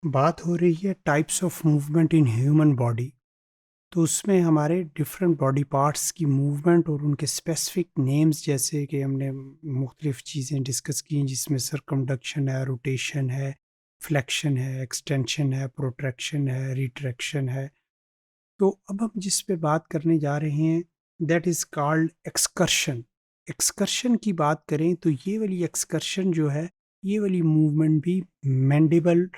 बात हो रही है types of movement in human body. तो उसमें हमारे डिफरेंट बॉडी पार्ट्स की मूवमेंट और उनके स्पेसिफिक नेम्स, जैसे कि हमने मुख्तलिफ चीज़ें डिस्कस की जिसमें सरकमडक्शन है, रोटेशन है, फ्लेक्शन है, एक्सटेंशन है, प्रोट्रैक्शन है, रिट्रैक्शन है। तो अब हम जिस पे बात करने जा रहे हैं that is called excursion. Excursion की बात करें तो ये वाली एक्सकर्शन जो है, ये वाली मूवमेंट भी मैंडिबल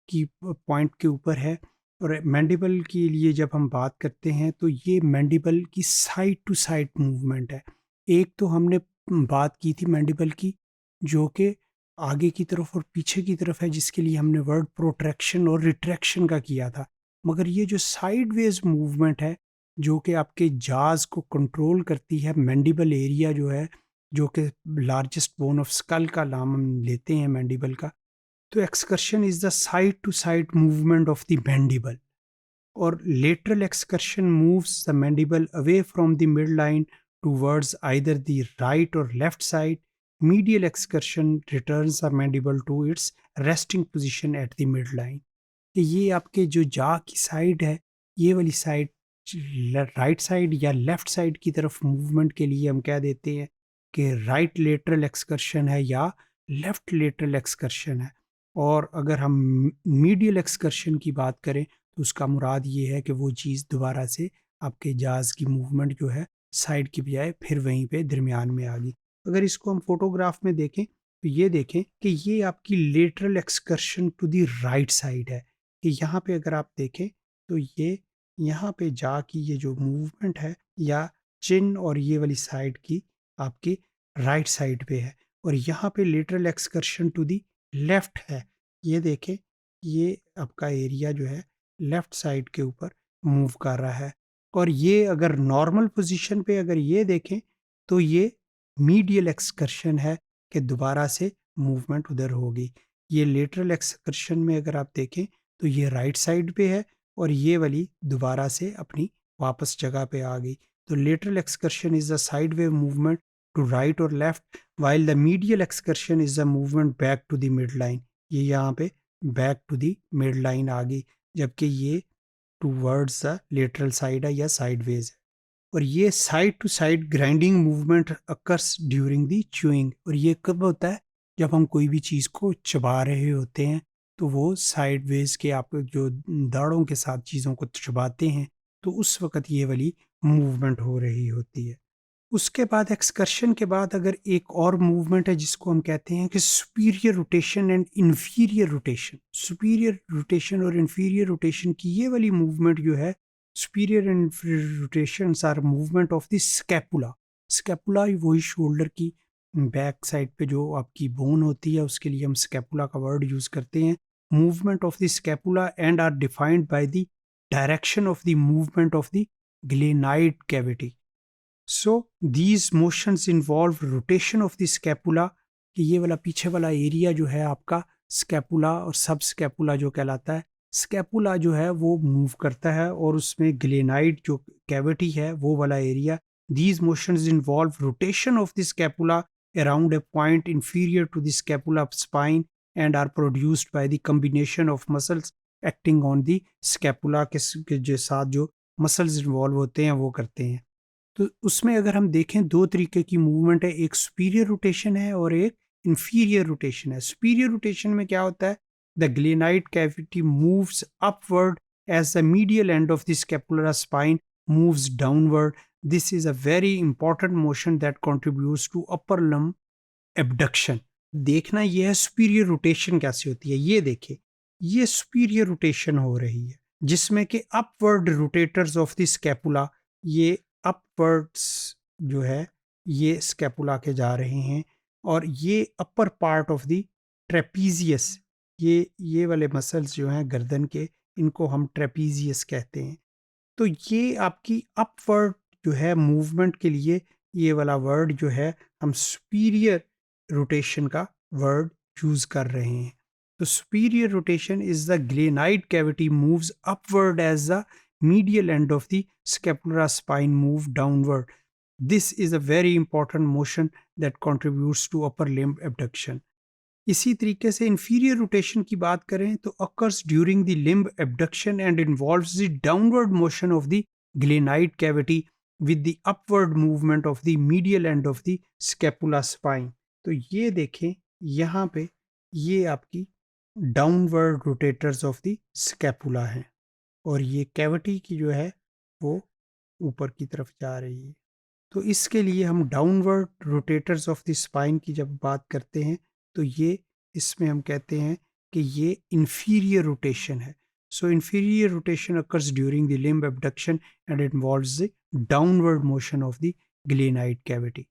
की पॉइंट के ऊपर है। और मैंडिबल के लिए जब हम बात करते हैं तो ये मैंडिबल की साइड टू साइड मूवमेंट है। एक तो हमने बात की थी मैंडिबल की, जो कि आगे की तरफ और पीछे की तरफ है, जिसके लिए हमने वर्ड प्रोट्रैक्शन और रिट्रैक्शन का किया था। मगर ये जो साइडवेज मूवमेंट है, जो कि आपके जाज को कंट्रोल करती है, मैंडिबल एरिया जो है, जो कि लार्जेस्ट बोन ऑफ स्कल का नाम हम लेते हैं मैंडिबल का। तो excursion is the side to side movement of the mandible. और lateral excursion moves the mandible away from the mid line towards either the right और left side. Medial excursion returns the mandible to its resting position at the mid line. कि ये आपके जो जा की side है, ये वाली साइड राइट साइड या लेफ्ट साइड की तरफ मूवमेंट के लिए हम कह देते हैं कि राइट लेटरल एक्सकर्शन है या लेफ्ट लेटरल एक्सकर्शन है। और अगर हम मीडियल एक्सकर्शन की बात करें तो उसका मुराद ये है कि वो चीज़ दोबारा से आपके जाज की मूवमेंट जो है साइड की बजाय फिर वहीं पे दरमियान में आ गई। अगर इसको हम फोटोग्राफ में देखें तो ये देखें कि ये आपकी lateral excursion to the right side है। कि यहाँ पे अगर आप देखें तो ये यहाँ पे जा की ये जो मूवमेंट है या चिन और ये वाली साइड की आपकी राइट साइड पे है। और यहाँ पे lateral excursion to the left है। ये देखें, ये आपका एरिया जो है लेफ्ट साइड के ऊपर मूव कर रहा है। और ये अगर नॉर्मल पोजीशन पे अगर ये देखें तो ये मीडियल एक्सकर्शन है कि दोबारा से मूवमेंट उधर होगी। ये लेटरल एक्सकर्शन में अगर आप देखें तो ये राइट साइड पे है और ये वाली दोबारा से अपनी वापस जगह पे आ गई। तो lateral excursion is the side way movement to right और left, while the medial excursion is the movement back to the mid line. ये यहाँ पे back to the mid line आ गई, जबकि ये टूवर्ड्स द लेटरल साइड है या साइडवेज है। और ये side to side grinding movement occurs during the chewing. और ये कब होता है? जब हम कोई भी चीज़ को चबा रहे होते हैं तो वो साइडवेज के आप जो दाढ़ों के साथ चीज़ों को चबाते हैं तो उस वक़्त ये वाली मूवमेंट हो रही होती है। उसके बाद एक्सकर्शन के बाद अगर एक और मूवमेंट है जिसको हम कहते हैं कि superior rotation and inferior rotation. Superior rotation और इन्फीरियर रोटेशन की ये वाली मूवमेंट जो है, superior and inferior rotations are movement of the scapula. Scapula वही शोल्डर की बैक साइड पे जो आपकी बोन होती है, उसके लिए हम स्कैपुला का वर्ड यूज करते हैं। Movement of the scapula and are defined by the direction of the movement of the glenoid cavity. So these motions involve rotation of the scapula. कि ये वाला पीछे वाला एरिया जो है आपका स्कैपुला और सब स्कैपुला जो कहलाता है, स्कैपुला जो है वो मूव करता है और उसमें ग्लेनाइड जो कैविटी है वो वाला area. These motions involve rotation of the scapula around a point inferior to the scapula spine and are produced by the combination of muscles acting on the scapula के जो साथ जो मसल्स इन्वॉल्व होते हैं वो करते हैं। तो उसमें अगर हम देखें दो तरीके की मूवमेंट है, एक सुपीरियर रोटेशन है और एक इंफीरियर रोटेशन है। सुपीरियर रोटेशन में क्या होता है? The glenoid cavity moves upward as the medial end of the scapular spine moves downward. This is a very important motion that contributes to upper limb abduction. देखना यह है superior rotation कैसे होती है। ये देखिए, ये सुपीरियर रोटेशन हो रही है जिसमें कि upward rotators of the scapula, ये अपवर्ड्स जो है ये स्कैपुला के जा रहे हैं। और ये upper part of the trapezius, ये वाले मसल्स जो हैं गर्दन के, इनको हम ट्रेपीजियस कहते हैं। तो ये आपकी अपवर्ड जो है मूवमेंट के लिए ये वाला वर्ड जो है हम सुपीरियर रोटेशन का वर्ड यूज कर रहे हैं। तो superior rotation is the glenoid cavity moves upward as the medial end of the scapular spine move downward. This is a very important motion that contributes to upper limb abduction. इसी तरीके से inferior rotation की बात करें तो occurs during the limb abduction and involves the downward motion of the glenoid cavity with the upward movement of the medial end of the scapula spine. तो ये देखें यहाँ पे ये आपकी downward rotators of the scapula हैं और ये कैविटी की जो है वो ऊपर की तरफ जा रही है। तो इसके लिए हम downward rotators of the spine की जब बात करते हैं तो ये इसमें हम कहते हैं कि ये इंफीरियर रोटेशन है। So inferior rotation occurs during the limb abduction and involves the downward motion of the glenoid cavity.